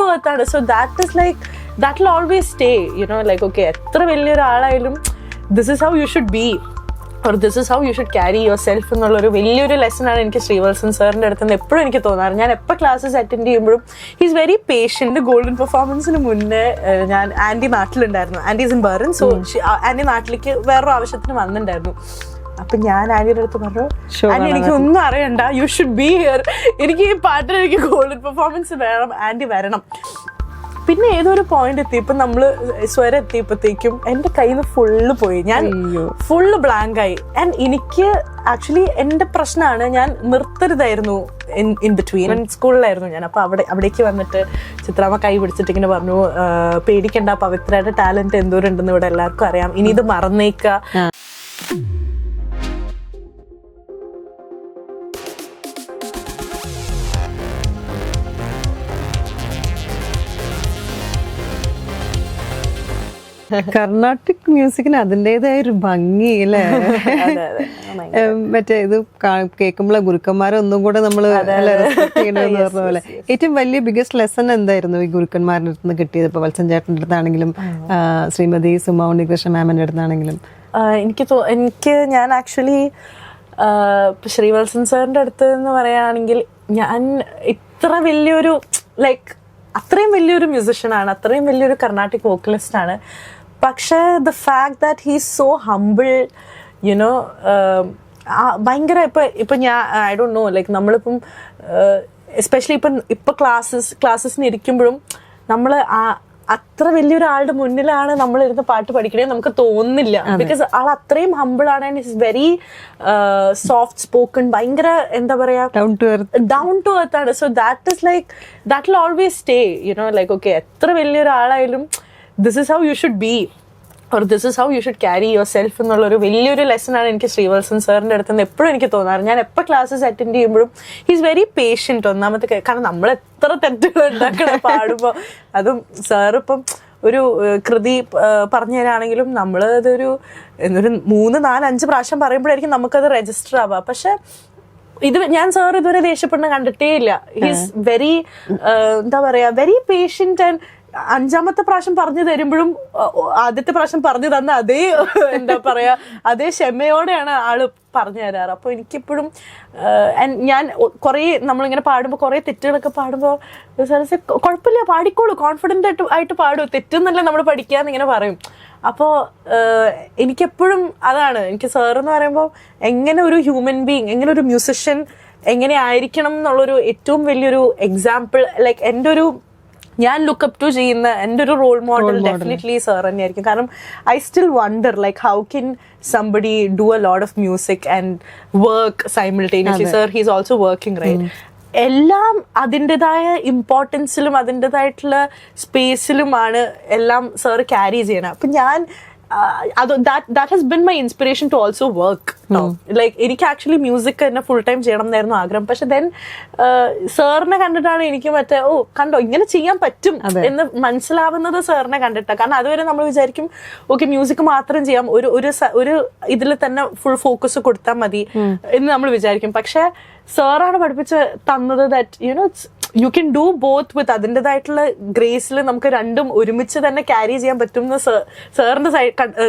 To earth ആണ്. So that is like that will always stay, you know, like okay എത്ര വലിയൊരാളായാലും this is how you should be or this is how you should carry yourself എന്നുള്ളൊരു വലിയൊരു ലെസണാണ് എനിക്ക് ശ്രീവത്സൻ സാറിൻ്റെ അടുത്ത് നിന്ന് എപ്പോഴും എനിക്ക് തോന്നാറ്. ഞാൻ എപ്പോൾ ക്ലാസ്സസ് അറ്റൻഡ് ചെയ്യുമ്പോഴും ഹീസ് വെരി പേഷ്യൻറ്റ്. ഗോൾഡൻ പെർഫോമൻസിന് മുന്നേ ഞാൻ ആൻറ്റി നാട്ടിലുണ്ടായിരുന്നു, aunty is in Berlin. So aunty നാട്ടിലേക്ക് വേറൊരു ആവശ്യത്തിന് വന്നിട്ടുണ്ടായിരുന്നു. അപ്പം ഞാൻ ആൻറ്റിയുടെ അടുത്ത് പറഞ്ഞു, ആൻറ്റി എനിക്കൊന്നും അറിയണ്ട, യു ഷുഡ് ബി ഹിയർ, എനിക്ക് ഈ പാട്ടിൽ എനിക്ക് ഗോൾഡൻ പെർഫോമൻസ് വേണം, ആൻറ്റി വരണം. പിന്നെ ഏതൊരു പോയിന്റ് എത്തിയപ്പോൾ നമ്മള് സ്വരം എത്തിയപ്പോഴത്തേക്കും എൻ്റെ കയ്യിൽ നിന്ന് ഫുള്ള് പോയി, ഞാൻ ഫുള്ള് ബ്ലാങ്ക് ആയി. ആൻഡ് എനിക്ക് ആക്ച്വലി എൻ്റെ പ്രശ്നമാണ്, ഞാൻ നിർത്തരുതായിരുന്നു ഇൻ ബിറ്റ്വീൻ. സ്കൂളിലായിരുന്നു ഞാൻ. അപ്പോൾ അവിടേക്ക് വന്നിട്ട് ചിത്രാമ്മ കൈ പിടിച്ചിട്ട് ഇങ്ങനെ പറഞ്ഞു, പേടിക്കണ്ട, പവിത്രയുടെ ടാലന്റ് എന്തോരം ഉണ്ടെന്ന് ഇവിടെ എല്ലാവർക്കും അറിയാം, ഇനി ഇത് മറന്നേക്ക. കർണാട്ടിക് മ്യൂസിക്കിന് അതിൻ്റെതായ ഒരു ഭംഗി അല്ലേ? മറ്റേ ഇത് കേൾക്കുമ്പോഴേ ഗുരുക്കന്മാരെ ഒന്നും കൂടെ നമ്മൾ റെസ്പെക്ട് ചെയ്യണമെന്ന് പറഞ്ഞ പോലെ. ഏറ്റവും വലിയ ബിഗസ്റ്റ് ലെസൺ എന്തായിരുന്നു ഈ ഗുരുക്കന്മാരുടെ അടുത്ത് നിന്ന് കിട്ടിയത്? ഇപ്പൊ വത്സൻ ചേട്ടൻ്റെ അടുത്താണെങ്കിലും ശ്രീമതി സുമ ഉണ്ണികൃഷ്ണ മാമിന്റെ അടുത്താണെങ്കിലും. ഞാൻ ആക്ച്വലി ശ്രീവത്സൻ സാറിന്റെ അടുത്ത് എന്ന് പറയുകയാണെങ്കിൽ, ഞാൻ ഇത്ര വലിയൊരു ലൈക്ക് അത്രയും വലിയൊരു മ്യൂസിഷ്യനാണ്, അത്രയും വലിയൊരു കർണാട്ടിക് വോക്കലിസ്റ്റ് ആണ്. പക്ഷേ the fact that he is so humble, you know, ഭയങ്കര ഇപ്പം ഞാൻ ഐ ഡോണ്ട് നോ, ലൈക്ക് നമ്മളിപ്പം എസ്പെഷ്യലി ഇപ്പം ക്ലാസ്സസിന് ഇരിക്കുമ്പോഴും നമ്മൾ അത്ര വലിയൊരാളുടെ മുന്നിലാണ് നമ്മളിരുന്ന് പാട്ട് പഠിക്കണേ നമുക്ക് തോന്നുന്നില്ല. ബിക്കോസ് ആൾ അത്രയും ഹംബിൾ ആണ്. And it's very soft spoken, ഭയങ്കര എന്താ പറയാ, ഡൗൺ ടു എർത്ത് ആണ്. So that is like that will always stay, you know, like okay എത്ര വലിയൊരാളായാലും this is how you should be or this is how you should carry yourself എന്നുള്ളൊരു വലിയൊരു ലെസണാണ് എനിക്ക് ശ്രീവത്സൻ സാറിൻ്റെ അടുത്ത് നിന്ന് എപ്പോഴും എനിക്ക് തോന്നാറ്. ഞാൻ എപ്പോൾ ക്ലാസ്സസ് അറ്റൻഡ് ചെയ്യുമ്പോഴും ഹീസ് വെരി പേഷ്യൻറ്റ്. ഒന്നാമത്തെ കാരണം നമ്മൾ എത്ര തെറ്റുകൾ ഉണ്ടാക്കണം പാടുമ്പോൾ. അതും സാറിപ്പം ഒരു കൃതി പറഞ്ഞു തരാണെങ്കിലും നമ്മൾ അതൊരു 3, 4, 5 പ്രാവശ്യം പറയുമ്പോഴായിരിക്കും നമുക്കത് രജിസ്റ്റർ ആവുക. പക്ഷെ ഞാൻ സാർ ഇതുവരെ ദേഷ്യപ്പെടുന്ന കണ്ടിട്ടേ ഇല്ല. ഹീസ് വെരി എന്താ പറയാ, വെരി പേഷ്യൻറ്റ്. ആൻഡ് 5ാമത്തെ പ്രാവശ്യം പറഞ്ഞു തരുമ്പോഴും ആദ്യത്തെ പ്രാവശ്യം പറഞ്ഞു തന്ന അതേ എന്താ പറയാ, അതേ ക്ഷമയോടെയാണ് ആള് പറഞ്ഞു തരാറ്. അപ്പോൾ എനിക്കിപ്പോഴും ഞാൻ കുറേ നമ്മളിങ്ങനെ പാടുമ്പോൾ കുറേ തെറ്റുകളൊക്കെ പാടുമ്പോൾ കുഴപ്പമില്ല, പാടിക്കോളൂ, കോൺഫിഡൻ്റ് ആയിട്ട് പാടൂ, തെറ്റെന്നല്ല നമ്മൾ പഠിക്കാന്ന് ഇങ്ങനെ പറയും. അപ്പോൾ എനിക്കെപ്പോഴും അതാണ് എനിക്ക് സാറെന്ന് പറയുമ്പോൾ എങ്ങനെ ഒരു ഹ്യൂമൻ ബീങ്, എങ്ങനെ ഒരു മ്യൂസിഷ്യൻ എങ്ങനെ ആയിരിക്കണം എന്നുള്ളൊരു ഏറ്റവും വലിയൊരു എക്സാമ്പിൾ, ലൈക്ക് എൻ്റെ ഒരു ഞാൻ ലുക്കപ്പ് ടു ചെയ്യുന്ന എൻ്റെ ഒരു റോൾ മോഡൽ ഡെഫിനറ്റ്ലി സാർ തന്നെയായിരിക്കും. കാരണം I still wonder like how can somebody do a lot of music and work simultaneously. Sir he's also working, right? എല്ലാം അതിൻ്റെതായ ഇമ്പോർട്ടൻസിലും അതിൻ്റെതായിട്ടുള്ള സ്പേസിലുമാണ് എല്ലാം സാർ ക്യാരി ചെയ്യണം. അപ്പം ഞാൻ that has been my inspiration to also work. Like എനിക്ക് actually music തന്നെ full time ചെയ്യണം എന്നായിരുന്നു ആഗ്രഹം. പക്ഷെ ദെൻ സാറിനെ കണ്ടിട്ടാണ് എനിക്ക് മറ്റേ കണ്ടോ ഇങ്ങനെ ചെയ്യാൻ പറ്റും എന്ന് മനസ്സിലാവുന്നത് സാറിനെ കണ്ടിട്ടാണ്. കാരണം അതുവരെ നമ്മൾ വിചാരിക്കും ഓക്കെ മ്യൂസിക് മാത്രം ചെയ്യാം, ഒരു ഇതിൽ തന്നെ ഫുൾ ഫോക്കസ് കൊടുത്താൽ മതി എന്ന് നമ്മൾ വിചാരിക്കും. പക്ഷെ സാറാണ് പഠിപ്പിച്ച് തന്നത് that you know you can do both with അതിൻ്റെതായിട്ടുള്ള ഗ്രേസിൽ നമുക്ക് രണ്ടും ഒരുമിച്ച് തന്നെ ക്യാരി ചെയ്യാൻ പറ്റും എന്ന്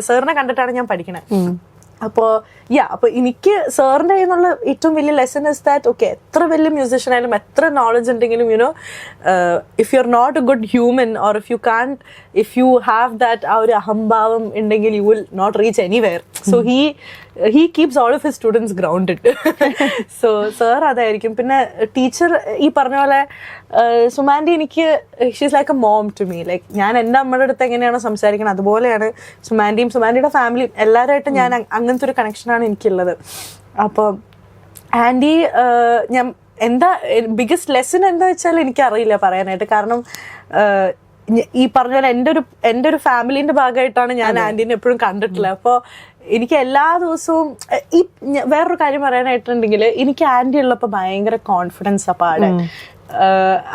സാറിനെ കണ്ടിട്ടാണ് ഞാൻ പഠിക്കണത്. അപ്പോൾ അപ്പോൾ എനിക്ക് സാറിൻ്റെ കയ്യിൽ ഏറ്റവും വലിയ ലെസൺ ഇസ് ദാറ്റ് ഓക്കെ എത്ര വലിയ മ്യൂസിഷ്യൻ ആയാലും എത്ര നോളജ് ഉണ്ടെങ്കിലും you know if you are not a good human or if you have that ആ ഒരു അഹംഭാവം ഉണ്ടെങ്കിൽ you will not reach anywhere. So he keeps all of his students grounded. So sir അതായിരിക്കും. പിന്നെ ടീച്ചർ ഈ പറഞ്ഞ പോലെ സുമാൻറ്റി എനിക്ക് she's like a mom to me. Like ഞാൻ എൻ്റെ അമ്മയുടെ അടുത്ത് എങ്ങനെയാണോ സംസാരിക്കുന്നത് അതുപോലെയാണ് സുമാൻറ്റിയും സുമാൻറ്റിയുടെ ഫാമിലിയും എല്ലാവരുമായിട്ടും ഞാൻ അങ്ങനത്തെ ഒരു കണക്ഷനാണ് എനിക്കുള്ളത്. അപ്പോൾ ആൻറ്റി ഞാൻ എന്താ ബിഗ്ഗസ്റ്റ് ലെസൺ എന്താ വെച്ചാൽ എനിക്കറിയില്ല പറയാനായിട്ട്. കാരണം ഈ പറഞ്ഞ പോലെ എൻ്റെ ഒരു ഫാമിലിൻ്റെ ഭാഗമായിട്ടാണ് ഞാൻ ആൻറ്റീനെ എപ്പോഴും കണ്ടിട്ടുള്ളത്. അപ്പോൾ എനിക്ക് എല്ലാ ദിവസവും ഈ വേറൊരു കാര്യം പറയാനായിട്ടുണ്ടെങ്കിൽ എനിക്ക് ആൻറ്റി ഉള്ളപ്പോൾ ഭയങ്കര കോൺഫിഡൻസാണ് പാടാൻ.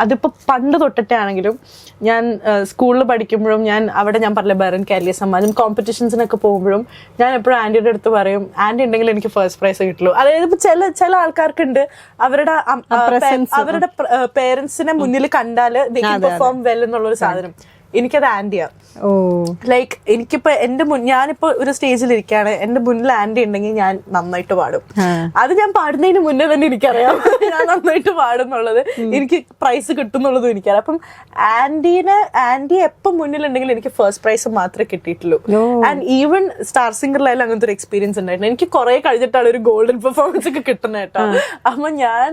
അതിപ്പോ പണ്ട് തൊട്ടിട്ടേ ആണെങ്കിലും ഞാൻ സ്കൂളിൽ പഠിക്കുമ്പോഴും ഞാൻ പറഞ്ഞില്ല ബെറൻ കേരളീയ സമ്മാനം കോമ്പറ്റീഷൻസിനൊക്കെ പോകുമ്പോഴും ഞാൻ എപ്പോഴും ആന്റിയുടെ അടുത്ത് പറയും ആന്റി ഉണ്ടെങ്കിൽ എനിക്ക് ഫസ്റ്റ് പ്രൈസ് കിട്ടുള്ളൂ. അതായത് ഇപ്പൊ ചില ആൾക്കാർക്കുണ്ട് അവരുടെ പേരൻസിനെ മുന്നിൽ കണ്ടാല് ദേ ക്യാൻ പെർഫോം വെൽ എന്നുള്ളൊരു സാധനം. എനിക്കത് ആന്റിയാ. ലൈക്ക് എനിക്കിപ്പോ ഞാനിപ്പോ ഒരു സ്റ്റേജിൽ ഇരിക്കുകയാണ്, എന്റെ മുന്നിൽ ആന്റി ഉണ്ടെങ്കിൽ ഞാൻ നന്നായിട്ട് പാടും. അത് ഞാൻ പാടുന്നതിന് മുന്നേ തന്നെ എനിക്കറിയാം ഞാൻ നന്നായിട്ട് പാടുന്നുള്ളത്, എനിക്ക് പ്രൈസ് കിട്ടുന്നുള്ളതും എനിക്കറിയാം. അപ്പം ആന്റി എപ്പം മുന്നിലുണ്ടെങ്കിൽ എനിക്ക് ഫസ്റ്റ് പ്രൈസ് മാത്രമേ കിട്ടിയിട്ടുള്ളൂ. ആൻഡ് ഈവൻ സ്റ്റാർ സിംഗറിലായാലും അങ്ങനത്തെ ഒരു എക്സ്പീരിയൻസ് ഉണ്ടായിരുന്നു. എനിക്ക് കുറെ കഴിഞ്ഞിട്ടാണ് ഒരു ഗോൾഡൻ പെർഫോമൻസ് ഒക്കെ കിട്ടുന്നത് കേട്ടോ. അപ്പൊ ഞാൻ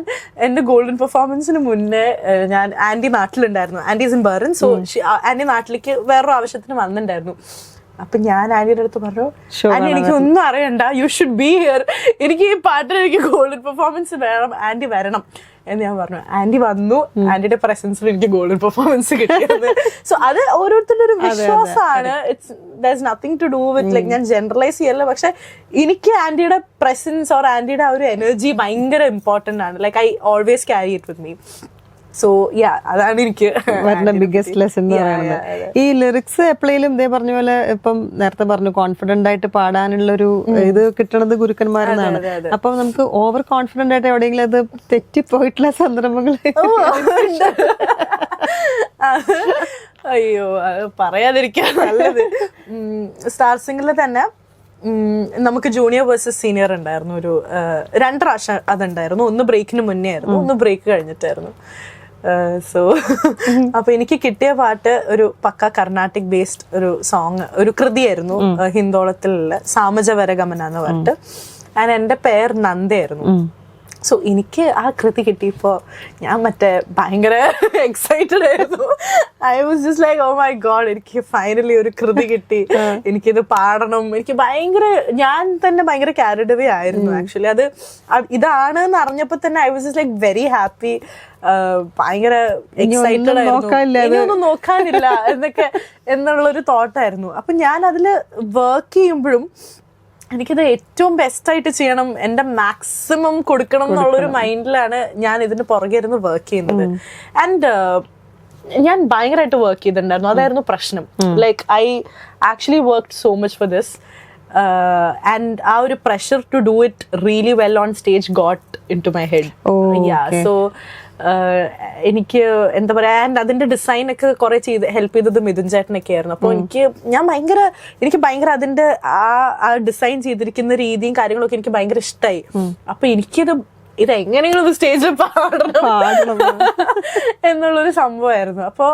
എന്റെ ഗോൾഡൻ പെർഫോമൻസിന് മുന്നേ ഞാൻ ആന്റി നാട്ടിലുണ്ടായിരുന്നു. Aunty is in Bern. So aunty നാട്ടിലേക്ക് വേറൊരു ആവശ്യത്തിന് വന്നിട്ടുണ്ടായിരുന്നു. അപ്പൊ ഞാൻ ആന്റിയുടെ അടുത്ത് പറഞ്ഞു, ആന്റി എനിക്ക് ഒന്നും അറിയണ്ട, യു ഷുഡ് ബി ഹിയർ, എനിക്ക് ഈ പാട്ടിന് എനിക്ക് ഗോൾഡൻ പെർഫോമൻസ് വേണം, ആന്റി വരണം എന്ന് ഞാൻ പറഞ്ഞു. ആന്റി വന്നു. ആന്റിയുടെ പ്രസൻസിൽ എനിക്ക് ഗോൾഡൻ പെർഫോമൻസ് കിട്ടിയത്. സോ അത് ഓരോരുത്തരുടെ ഒരു വിശ്വാസമാണ്. There is nothing to do with like ഞാൻ ജനറലൈസ് ചെയ്യല്ല. പക്ഷെ എനിക്ക് ആന്റിയുടെ പ്രസൻസ് ഓർ ആന്റിയുടെ ആ ഒരു എനർജി ഭയങ്കര ഇമ്പോർട്ടന്റ് ആണ്. Like I always carry it with me. So അതാണ് എനിക്ക് വരുന്ന ബിഗ്ഗസ്റ്റ് ലെസൺ എന്ന് പറയുന്നത്. ഈ ലിറിക്സ് എപ്പോഴേലും ഇതേ പറഞ്ഞ പോലെ ഇപ്പം നേരത്തെ പറഞ്ഞു കോൺഫിഡന്റ് ആയിട്ട് പാടാനുള്ളൊരു ഇത് കിട്ടണത് ഗുരുക്കന്മാരെന്നാണ്. അപ്പൊ നമുക്ക് ഓവർ കോൺഫിഡന്റ് ആയിട്ട് എവിടെയെങ്കിലും അത് തെറ്റിപ്പോയിട്ടുള്ള സന്ദർഭങ്ങൾ? അയ്യോ, പറയാതിരിക്കാൻ നല്ലത്. സ്റ്റാർ സിംഗറിൽ തന്നെ നമുക്ക് ജൂനിയർ വേഴ്സസ് സീനിയർ ഉണ്ടായിരുന്നു. ഒരു 2 പ്രാവശ്യം അതുണ്ടായിരുന്നു. ഒന്ന് ബ്രേക്കിന് മുന്നേ ആയിരുന്നു, ഒന്ന് ബ്രേക്ക് കഴിഞ്ഞിട്ടായിരുന്നു. സോ അപ്പൊ എനിക്ക് കിട്ടിയ പാട്ട് ഒരു പക്ക കർണാട്ടിക് ബേസ്ഡ് ഒരു സോങ്, ഒരു കൃതിയായിരുന്നു. ഹിന്ദോളത്തിലുള്ള സാമജവരഗമന എന്ന് പറഞ്ഞിട്ട്. ആൻഡ് എന്റെ പേര് നന്ദയായിരുന്നു. സോ എനിക്ക് ആ കൃതി കിട്ടിയപ്പോ ഞാൻ ഭയങ്കര എക്സൈറ്റഡ് ആയിരുന്നു. I was just like oh my god, എനിക്ക് ഫൈനലി ഒരു കൃതി കിട്ടി, എനിക്കിത് പാടണം. എനിക്ക് ഞാൻ തന്നെ ഭയങ്കര ക്യാരിഡ് അവേ ആയിരുന്നു ആക്ച്വലി. ഇതാണ് എന്ന് അറിഞ്ഞപ്പോ തന്നെ I was just like very happy, ഭയങ്കര എക്സൈറ്റഡ് ആയിരുന്നു. ഇനിയൊന്നും നോക്കാനില്ല എന്നുള്ളൊരു തോട്ടായിരുന്നു. അപ്പൊ ഞാൻ അതില് വർക്ക് ചെയ്യുമ്പോഴും എനിക്കിത് ഏറ്റവും ബെസ്റ്റായിട്ട് ചെയ്യണം, എന്റെ മാക്സിമം കൊടുക്കണം എന്നുള്ളൊരു മൈൻഡിലാണ് ഞാൻ ഇതിന് പുറകെ ഇരുന്ന് വർക്ക് ചെയ്യുന്നത്. ആൻഡ് ഞാൻ ഭയങ്കരമായിട്ട് വർക്ക് ചെയ്തിട്ടുണ്ടായിരുന്നു. അതായിരുന്നു പ്രശ്നം. Like I actually worked so much for this and ആ ഒരു pressure to do it really well on stage got in to my head. So എനിക്ക് എന്താ പറയാ, ആൻഡ് അതിന്റെ ഡിസൈൻ ഒക്കെ കുറെ ഹെൽപ്പ് ചെയ്തത് മിഥുൻ ചേട്ടനൊക്കെ ആയിരുന്നു. അപ്പൊ എനിക്ക് ഭയങ്കര അതിന്റെ ആ ഡിസൈൻ ചെയ്തിരിക്കുന്ന രീതിയും കാര്യങ്ങളൊക്കെ എനിക്ക് ഭയങ്കര ഇഷ്ടമായി. അപ്പൊ ഇതെങ്ങനെയെങ്കിലും ഒരു സ്റ്റേജിൽ പാടണം എന്നുള്ളൊരു സംഭവമായിരുന്നു. അപ്പോ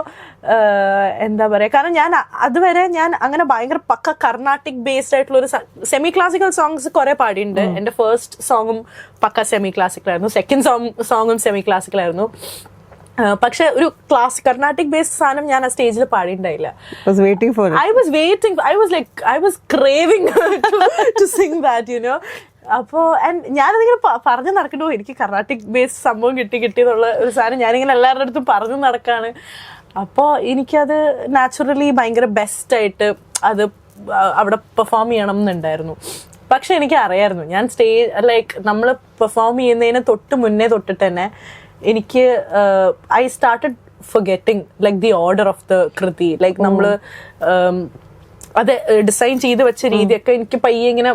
എന്താ പറയാ, കാരണം ഞാൻ അതുവരെ ഞാൻ അങ്ങനെ ഭയങ്കര പക്ക കർണാട്ടിക് ബേസ്ഡ് ആയിട്ടുള്ള ഒരു സെമി ക്ലാസിക്കൽ സോങ്സ് കുറെ പാടിയിട്ടുണ്ട്. എന്റെ ഫസ്റ്റ് സോങ്ങും പക്ക സെമി ക്ലാസിക്കലായിരുന്നു, സെക്കൻഡ് സോങ്ങും സെമി ക്ലാസിക്കലായിരുന്നു. പക്ഷെ ഒരു കർണാട്ടിക് ബേസ്ഡ് സാധനം ഞാൻ ആ സ്റ്റേജിൽ പാടിയിട്ടുണ്ടായില്ല. I was craving to sing that, you know. അപ്പോ ഞാനതിങ്ങനെ പറഞ്ഞു നടക്കണ്ടോ, എനിക്ക് കർണാട്ടിക് ബേസ്ഡ് സംഭവം കിട്ടി എന്നുള്ള ഒരു സാധനം ഞാനിങ്ങനെ എല്ലാവരുടെ അടുത്തും പറഞ്ഞു നടക്കാണ്. അപ്പോൾ എനിക്കത് നാച്ചുറലി ഭയങ്കര ബെസ്റ്റായിട്ട് അത് അവിടെ പെർഫോം ചെയ്യണം എന്നുണ്ടായിരുന്നു. പക്ഷെ എനിക്ക് അറിയായിരുന്നു ഞാൻ നമ്മൾ പെർഫോം ചെയ്യുന്നതിന് മുന്നേ തൊട്ടിട്ട് തന്നെ എനിക്ക് I started forgetting like the order of the kriti. Like നമ്മള് അത് ഡിസൈൻ ചെയ്ത് വെച്ച രീതിയൊക്കെ എനിക്ക് പയ്യെ ഇങ്ങനെ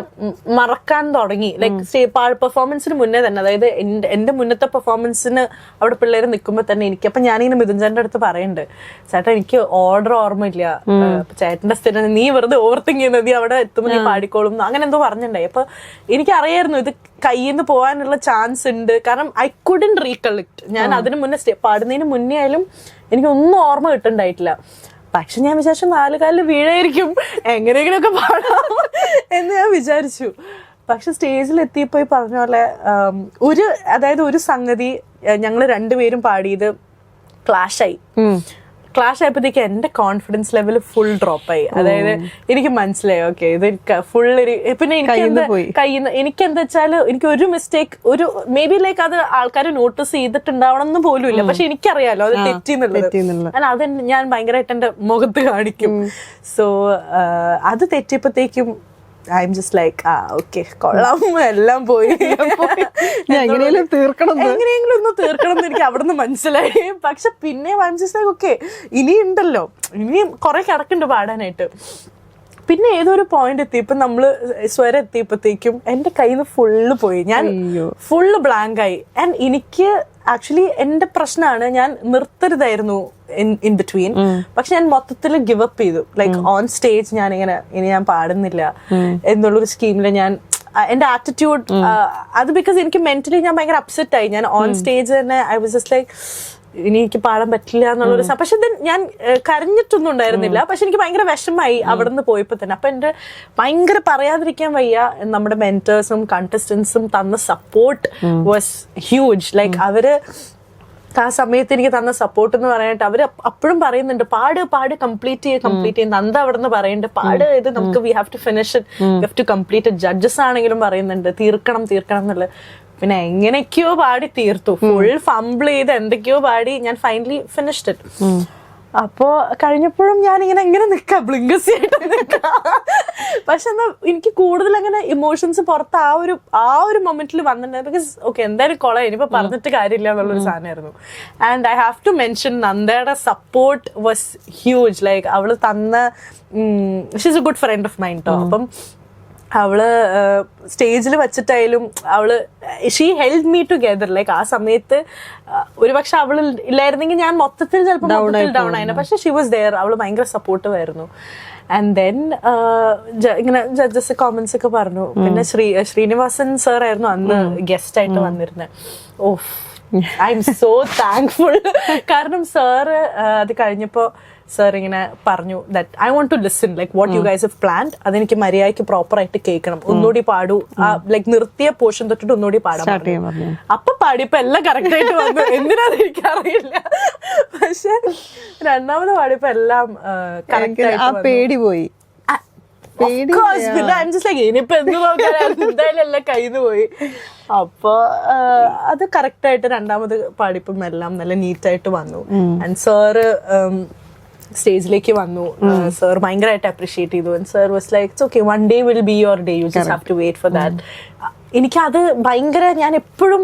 മറക്കാൻ തുടങ്ങി. ലൈക്ക് പെർഫോമൻസിന് മുന്നേ തന്നെ, അതായത് എന്റെ മുന്നത്തെ പെർഫോമൻസിന് അവിടെ പിള്ളേർ നിൽക്കുമ്പോൾ തന്നെ അപ്പൊ ഞാനിങ്ങനെ മിഥുൻ ചേട്ടന്റെ അടുത്ത് പറയുന്നുണ്ട്, ചേട്ടാ എനിക്ക് ഓർഡർ ഓർമ്മയില്ല, ചേട്ടന്റെ സ്ഥിരം നീ വെറുതെ ഓവർ തിങ്ക് ചെയ്യുന്നത്, നീ അവിടെ എത്തുമ്പോൾ നീ പാടിക്കോളും, അങ്ങനെ എന്തോ പറഞ്ഞിട്ടുണ്ടായി. അപ്പൊ എനിക്കറിയായിരുന്നു ഇത് കയ്യിൽ നിന്ന് പോകാനുള്ള ചാൻസ് ഉണ്ട്. കാരണം ഐ കുഡന്റ് റീകളക്ട്. ഞാൻ അതിന് മുന്നേ പാടുന്നതിന് മുന്നേ ആയാലും എനിക്കൊന്നും ഓർമ്മ കിട്ടുന്നുണ്ടായിട്ടില്ല. പക്ഷെ ഞാൻ വിചാരിച്ചു 4 കാലിൽ വീഴായിരിക്കും, എങ്ങനെയെങ്കിലുമൊക്കെ പാടാം എന്ന് ഞാൻ വിചാരിച്ചു. പക്ഷെ സ്റ്റേജിൽ എത്തിയപ്പോ പറഞ്ഞ പോലെ ഒരു സംഗതി ഞങ്ങൾ രണ്ടുപേരും പാടിയത് ക്ലാഷായി. ക്ലാഷ് ആയപ്പോഴത്തേക്ക് എന്റെ കോൺഫിഡൻസ് ലെവൽ ഫുൾ ഡ്രോപ്പായി. അതായത് എനിക്ക് മനസ്സിലായി ഓക്കെ ഇത് ഫുൾ പിന്നെ എനിക്കെന്താ വെച്ചാൽ എനിക്ക് ഒരു മിസ്റ്റേക്ക് മേ ബി ലൈക്ക് അത് ആൾക്കാർ നോട്ടീസ് ചെയ്തിട്ടുണ്ടാവണം എന്ന് പോലും ഇല്ല. പക്ഷെ എനിക്കറിയാലോ അത് തെറ്റിന്നുള്ളത്. അത് ഞാൻ ഭയങ്കരമായിട്ട് എന്റെ മുഖത്ത് കാണിക്കും. സോ അത് തെറ്റിയപ്പോഴത്തേക്കും I'm just like okay കൊള്ളാം എല്ലാം പോയി എങ്ങനെയെങ്കിലും തീർക്കണം എങ്ങനെയെങ്കിലും ഒന്ന് തീർക്കണം എന്ന് എനിക്ക് അവിടെ നിന്ന് മനസ്സിലായി. പക്ഷെ പിന്നെ I'm just like okay ഇനിയുണ്ടല്ലോ, ഇനിയും കുറെ കിടക്കുന്നുണ്ട് പാടാനായിട്ട്. പിന്നെ ഏതൊരു പോയിന്റ് എത്തിയപ്പോ നമ്മള് സ്വരം എത്തിയപ്പോഴത്തേക്കും എന്റെ കയ്യിൽ നിന്ന് ഫുള്ള് പോയി, ഞാൻ ഫുള്ള് ബ്ലാങ്ക് ആയി. ആൻഡ് എനിക്ക് ആക്ച്വലി എന്റെ പ്രശ്നമാണ്, ഞാൻ നിർത്തരുതായിരുന്നു ഇൻ ബിറ്റ്വീൻ, പക്ഷെ ഞാൻ മൊത്തത്തിൽ ഗിവ് അപ്പ് ചെയ്തു. ലൈക്ക് ഓൺ സ്റ്റേജ് ഞാനിങ്ങനെ ഇനി ഞാൻ പാടുന്നില്ല എന്നുള്ളൊരു സ്കീമില് ഞാൻ എന്റെ ആറ്റിറ്റ്യൂഡ് അത് ബിക്കോസ് എനിക്ക് മെന്റലി ഞാൻ ഭയങ്കര അപ്സെറ്റ് ആയി. ഞാൻ ഓൺ സ്റ്റേജ് തന്നെ ഐ വാസ് ജസ്റ്റ് ലൈക്ക് ഇനി എനിക്ക് പാടാൻ പറ്റില്ല എന്നുള്ളൊരു പക്ഷെ ഞാൻ കരഞ്ഞിട്ടൊന്നും ഉണ്ടായിരുന്നില്ല. പക്ഷെ എനിക്ക് ഭയങ്കര വിഷമായി അവിടെ നിന്ന് പോയപ്പോ തന്നെ. അപ്പൊ എന്റെ ഭയങ്കര പറയാതിരിക്കാൻ വയ്യ, നമ്മുടെ മെന്റേഴ്സും കണ്ടസ്റ്റൻസും തന്ന സപ്പോർട്ട് വാസ് ഹ്യൂജ്. ലൈക്ക് അവര് ആ സമയത്ത് എനിക്ക് തന്ന സപ്പോർട്ട് എന്ന് പറയാനായിട്ട് അവര് അപ്പോഴും പറയുന്നുണ്ട് പാട് കംപ്ലീറ്റ് ചെയ്യും. നന്ദ അവിടെ നിന്ന് പറയുന്നുണ്ട് പാട്, ഇത് നമുക്ക് we have to finish it, we have to complete it. Judges ആണെങ്കിലും പറയുന്നുണ്ട് തീർക്കണം എന്നുള്ളത്. പിന്നെ എങ്ങനെയൊക്കെയോ പാടി തീർത്തു, ഫുൾ ഫംബിൾ ചെയ്ത് എന്തൊക്കെയോ പാടി ഞാൻ ഫൈനലി ഫിനിഷ്ഡ് ഇറ്റ്. അപ്പോ കഴിഞ്ഞപ്പോഴും ഞാനിങ്ങനെ എങ്ങനെ നിക്കാം, ബ്ലിങ്കസി ആയിട്ട് നിക്കാം. പക്ഷെ എന്നാ എനിക്ക് കൂടുതൽ അങ്ങനെ ഇമോഷൻസ് പുറത്ത് ആ ഒരു മൊമെന്റിൽ വന്നിട്ടുണ്ടായിരുന്നു. ബിക്കോസ് ഓക്കെ എന്തായാലും കൊള ഇനിയിപ്പോ പറഞ്ഞിട്ട് കാര്യമില്ല എന്നുള്ളൊരു സാധനമായിരുന്നു. And I have to mention നന്ദയുടെ സപ്പോർട്ട് വാസ് ഹ്യൂജ്. ലൈക്ക് അവള് തന്ന she is a good friend of mine ട്ടോ. അപ്പം അവള് സ്റ്റേജിൽ വെച്ചിട്ടായാലും അവള് she help me together. Like ആ സമയത്ത് ഒരുപക്ഷെ അവള് ഇല്ലായിരുന്നെങ്കിൽ ഞാൻ മൊത്തത്തിൽ ചിലപ്പോൾ ഡൗൺ ആയിരുന്നു. പക്ഷെ ഷീ വാസ് ദെയർ, അവള് ഭയങ്കര സപ്പോർട്ടീവ് ആയിരുന്നു. ആൻഡ് ദെൻ ഇങ്ങനെ ജഡ്ജസ് കോമന്റ്സ് ഒക്കെ പറഞ്ഞു. പിന്നെ ശ്രീനിവാസൻ സാർ ആയിരുന്നു അന്ന് ഗസ്റ്റ് ആയിട്ട് വന്നിരുന്നത്. Of I'm so thankful. കാരണം സാറ് അത് കഴിഞ്ഞപ്പോ സാർ ഇങ്ങനെ പറഞ്ഞു that I want to listen like what you guys have planned. അതെനിക്ക് മര്യാദയ്ക്ക് പ്രോപ്പർ ആയിട്ട് കേൾക്കണം, ഒന്നുകൂടി പാടൂ. ലൈക്ക് നിർത്തിയ പോർഷൻ തൊട്ടിട്ട് ഒന്നുകൂടി പാടാൻ. അപ്പൊ പാടിയപ്പോ എല്ലാം കറക്റ്റ് ആയിട്ട് വന്നു. എന്തിനാന്ന് എനിക്കറിയില്ല. പക്ഷെ രണ്ടാമത് പാടിയപ്പോ എല്ലാം കറക്റ്റ് ആയിട്ട് പേടി പോയി. പിന്നെ ഇനിയിപ്പോ എന്ത് നോക്കാൻ എന്തായാലും എല്ലാം കയ്യിന്ന് പോയി. അപ്പൊ അത് കറക്റ്റ് ആയിട്ട് രണ്ടാമത് പാടിയപ്പം എല്ലാം നല്ല നീറ്റായിട്ട് വന്നു. ആൻഡ് സാറ് സ്റ്റേജിലേക്ക് വന്നു. സാർ ഭയങ്കരമായിട്ട് അപ്രീഷിയേറ്റ് ചെയ്തു. And sir was like it's okay, one day will be your day, you just have to wait for that. എനിക്കത് ഭയങ്കര, ഞാൻ എപ്പോഴും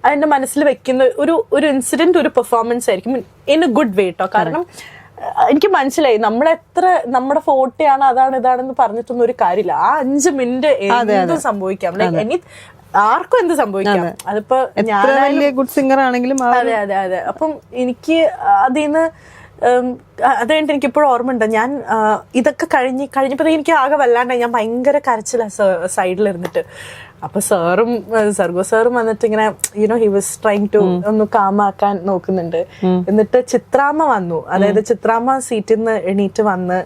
അതിന്റെ മനസ്സിൽ വെക്കുന്ന ഒരു ഇൻസിഡന്റ്, ഒരു പെർഫോമൻസ് ആയിരിക്കും ഇൻ എ ഗുഡ് വേ ട്ടോ. കാരണം എനിക്ക് മനസ്സിലായി നമ്മളെത്ര നമ്മുടെ ഫോർട്ടിയാണ് അതാണ് ഇതാണെന്ന് പറഞ്ഞിട്ടൊന്നും ഒരു കാര്യമില്ല. ആ 5 മിനിറ്റ് എന്തും സംഭവിക്കാം. ലൈക്ക് ആർക്കും എന്ത് സംഭവിക്കാം. അതിപ്പോ ഞാൻ ഗുഡ് സിംഗർ ആണെങ്കിലും അതെ. അപ്പം എനിക്ക് അതിന്ന് അത് കഴിഞ്ഞിട്ട് എനിക്കിപ്പോഴും ഓർമ്മയുണ്ട്. ഞാൻ ഇതൊക്കെ കഴിഞ്ഞപ്പോ എനിക്ക് ആകെ വല്ലാണ്ടായി. ഞാൻ ഭയങ്കര കരച്ചില്ല സൈഡിലിരുന്നിട്ട്. അപ്പൊ സർഗോ സാറും വന്നിട്ട് ഇങ്ങനെ ഹി വാസ് ട്രൈങ് ടു ഒന്ന് കാമാക്കാൻ നോക്കുന്നുണ്ട്. എന്നിട്ട് ചിത്രാമ്മ വന്നു. അതായത് ചിത്രാമ്മ സീറ്റിൽ നിന്ന് എണീറ്റ് വന്ന്,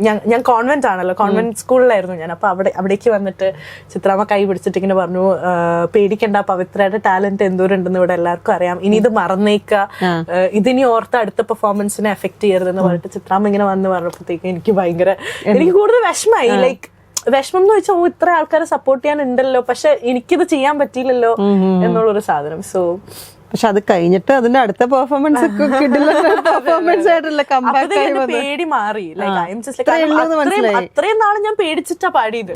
ഞാൻ കോൺവെന്റ് ആണല്ലോ, കോൺവെന്റ് സ്കൂളിലായിരുന്നു ഞാൻ. അപ്പൊ അവിടേക്ക് വന്നിട്ട് ചിത്രാമ്മ കൈ പിടിച്ചിട്ട് ഇങ്ങനെ പറഞ്ഞു, പേടിക്കണ്ട, പവിത്രയുടെ ടാലന്റ് എന്തോരുണ്ടെന്ന് ഇവിടെ എല്ലാവർക്കും അറിയാം, ഇനി ഇത് മറന്നേക്ക, ഇതിനി ഓർത്ത് അടുത്ത പെർഫോമൻസിനെ എഫക്ട് ചെയ്യരുതെന്ന് പറഞ്ഞിട്ട് ചിത്രാമ്മ ഇങ്ങനെ വന്ന് പറഞ്ഞപ്പോഴത്തേക്കും എനിക്ക് കൂടുതൽ വിഷമായി. ലൈക്ക് വിഷമം എന്ന് വെച്ചാൽ ഇത്ര ആൾക്കാരെ സപ്പോർട്ട് ചെയ്യാനുണ്ടല്ലോ, പക്ഷെ എനിക്കിത് ചെയ്യാൻ പറ്റിയില്ലല്ലോ എന്നുള്ളൊരു സാധനം. സോ പക്ഷെ അത് കഴിഞ്ഞിട്ട് അതിന്റെ അടുത്ത പെർഫോമൻസ് പെർഫോമൻസ് ആയിട്ടുള്ള പേടി മാറി. അത്രയും നാളെ ഞാൻ പേടിച്ചിട്ടാ പാടിയത്.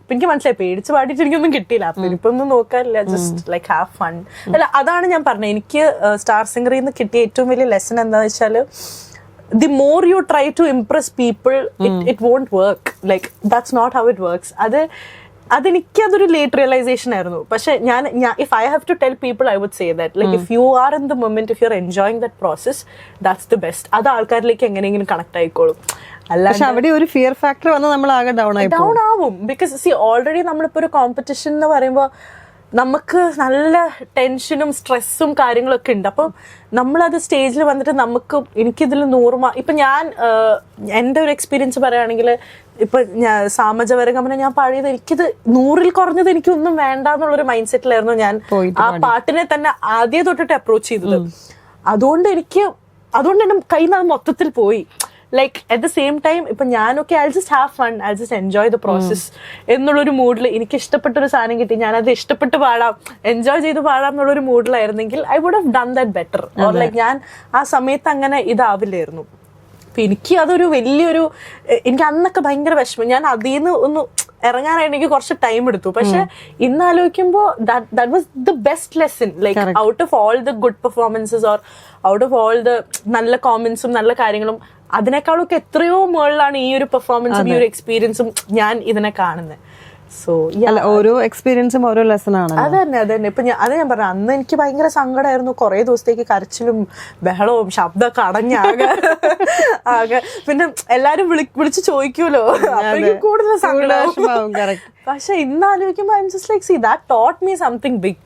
എനിക്ക് മനസ്സിലായി പേടിച്ച് പാടിയിട്ട് എനിക്കൊന്നും കിട്ടിയില്ല. അപ്പൊ ഇനിയിപ്പോ ഒന്നും നോക്കാറില്ല, ജസ്റ്റ് ലൈക്ക് ഹാവ് ഫൺ. അല്ല, അതാണ് ഞാൻ പറഞ്ഞത്, എനിക്ക് സ്റ്റാർ സിംഗറിൽ നിന്ന് കിട്ടിയ ഏറ്റവും വലിയ ലെസൺ എന്താന്ന് വെച്ചാല്, the more you try to impress people, it won't work. Like that's not how it works. അതെനിക്കതൊരു ലേറ്റ് റിയലൈസേഷൻ ആയിരുന്നു. പക്ഷെ ഞാൻ if I have to tell people, I would say that like if you are in the moment, if you're enjoying that process, that's the best. അത് ആൾക്കാരിലേക്ക് എങ്ങനെയെങ്കിലും connect ആയിക്കോളും. അല്ലാതെ അവിടെ ഒരു ഫിയർ ഫാക്ടർ വന്നാൽ നമ്മൾ ആകെ ഡൗൺ ആവും. ബിക്കോസ് ഓൾറെഡി നമ്മളിപ്പോ ഒരു കോമ്പറ്റീഷൻ എന്ന് പറയുമ്പോൾ നമുക്ക് നല്ല ടെൻഷനും സ്ട്രെസ്സും കാര്യങ്ങളൊക്കെ ഉണ്ട്. അപ്പം നമ്മളത് സ്റ്റേജിൽ വന്നിട്ട് എനിക്കിതിൽ 100 ഇപ്പൊ ഞാൻ എൻ്റെ ഒരു എക്സ്പീരിയൻസ് പറയുകയാണെങ്കിൽ, ഇപ്പൊ സാമജവരഗമനം ഞാൻ പാടിയത് എനിക്കിത് 100-ൽ കുറഞ്ഞത് എനിക്കൊന്നും വേണ്ട എന്നുള്ളൊരു മൈൻഡ് സെറ്റിലായിരുന്നു ഞാൻ ആ പാട്ടിനെ തന്നെ ആദ്യം തൊട്ടിട്ട് അപ്രോച്ച് ചെയ്തത്. അതുകൊണ്ട് എന്റെ കയ്യിൽ നിന്ന് അത് മൊത്തത്തിൽ പോയി. Like at the same time ഇപ്പൊ ഞാനൊക്കെ I just have fun, I just enjoy the process എന്നുള്ളൊരു മൂഡിൽ എനിക്ക് ഇഷ്ടപ്പെട്ടൊരു സാധനം കിട്ടി, ഞാനത് ഇഷ്ടപ്പെട്ട് പാടാം, എൻജോയ് ചെയ്ത് പാടാം എന്നുള്ളൊരു മൂഡിലായിരുന്നെങ്കിൽ I would have done that better. Or like ഞാൻ ആ സമയത്ത് അങ്ങനെ ഇതാവില്ലായിരുന്നു. അപ്പൊ എനിക്ക് അതൊരു വലിയൊരു, എനിക്ക് അന്നൊക്കെ ഭയങ്കര വിഷമം. ഞാൻ അതിൽ നിന്ന് ഇറങ്ങാനായിട്ട് എനിക്ക് കുറച്ച് ടൈം എടുത്തു. പക്ഷെ ഇന്ന് ആലോചിക്കുമ്പോൾ that was the best lesson. Like out of all the good performances or out of all the നല്ല കോമന്റ്സും നല്ല കാര്യങ്ങളും, അതിനേക്കാളൊക്കെ എത്രയോ മുകളിലാണ് ഈ ഒരു പെർഫോമൻസും ഈ ഒരു എക്സ്പീരിയൻസും ഞാൻ ഇതിനെ കാണുന്നത്. സോ ഓരോ എക്സ്പീരിയൻസും ഓരോ ലെസൺ ആണ്. അതന്നെ ഇപ്പൊ ഞാൻ പറഞ്ഞു, അന്ന് എനിക്ക് ഭയങ്കര സങ്കടമായിരുന്നു. കുറെ ദിവസത്തേക്ക് കരച്ചിലും ബഹളവും ശബ്ദമൊക്കെ ആകെ പിന്നെ എല്ലാരും വിളിച്ച് ചോദിക്കൂലോ, അപ്പോഴേക്കും കൂടുതൽ സങ്കടമാവും. പക്ഷെ ഇന്ന് ആലോചിക്കുമ്പോ I'm just like, see that taught me something big.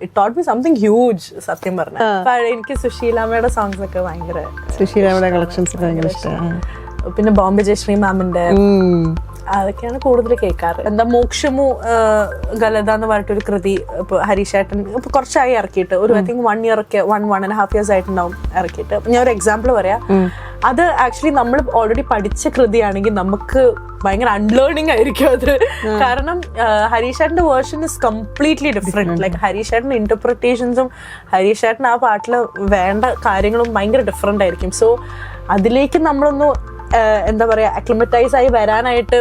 It taught me something huge. സത്യം പറഞ്ഞാൽ എനിക്ക് സുശീലാമ്മയുടെ സോങ്സ് ഒക്കെ ഭയങ്കര, സുശീലാമ്മയുടെ കളക്ഷൻസ് ഒക്കെ ഭയങ്കര ഇഷ്ടമാണ്. പിന്നെ ബോംബെ ജയശ്രീ മാമിന്റെ അതൊക്കെയാണ് കൂടുതൽ കേൾക്കാറ്. എന്താ മോക്ഷമു ഗലത എന്ന് പറഞ്ഞിട്ടൊരു കൃതി ഇപ്പൊ ഹരീഷേട്ടൻ ഇപ്പൊ കുറച്ചായി ഇറക്കിയിട്ട്, ഒരു ഐ തിങ്ക് 1 year ഒക്കെ 1.5 years ആയിട്ടുണ്ടാവും ഇറക്കിയിട്ട്. ഞാൻ ഒരു എക്സാമ്പിൾ പറയാം. അത് ആക്ച്വലി നമ്മൾ ഓൾറെഡി പഠിച്ച കൃതിയാണെങ്കിൽ നമുക്ക് ഭയങ്കര അൺലേണിംഗ് ആയിരിക്കും അത്. കാരണം ഹരീഷേട്ടന്റെ version is completely different. Like ഹരീഷേട്ടന്റെ ഇന്റർപ്രിട്ടേഷൻസും ഹരീഷേട്ടൻ ആ പാട്ടിൽ വേണ്ട കാര്യങ്ങളും ഭയങ്കര ഡിഫറെന്റ് ആയിരിക്കും. സോ അതിലേക്ക് നമ്മളൊന്ന് എന്താ പറയാ അക്ലിമറ്റൈസ് ആയി വരാനായിട്ട്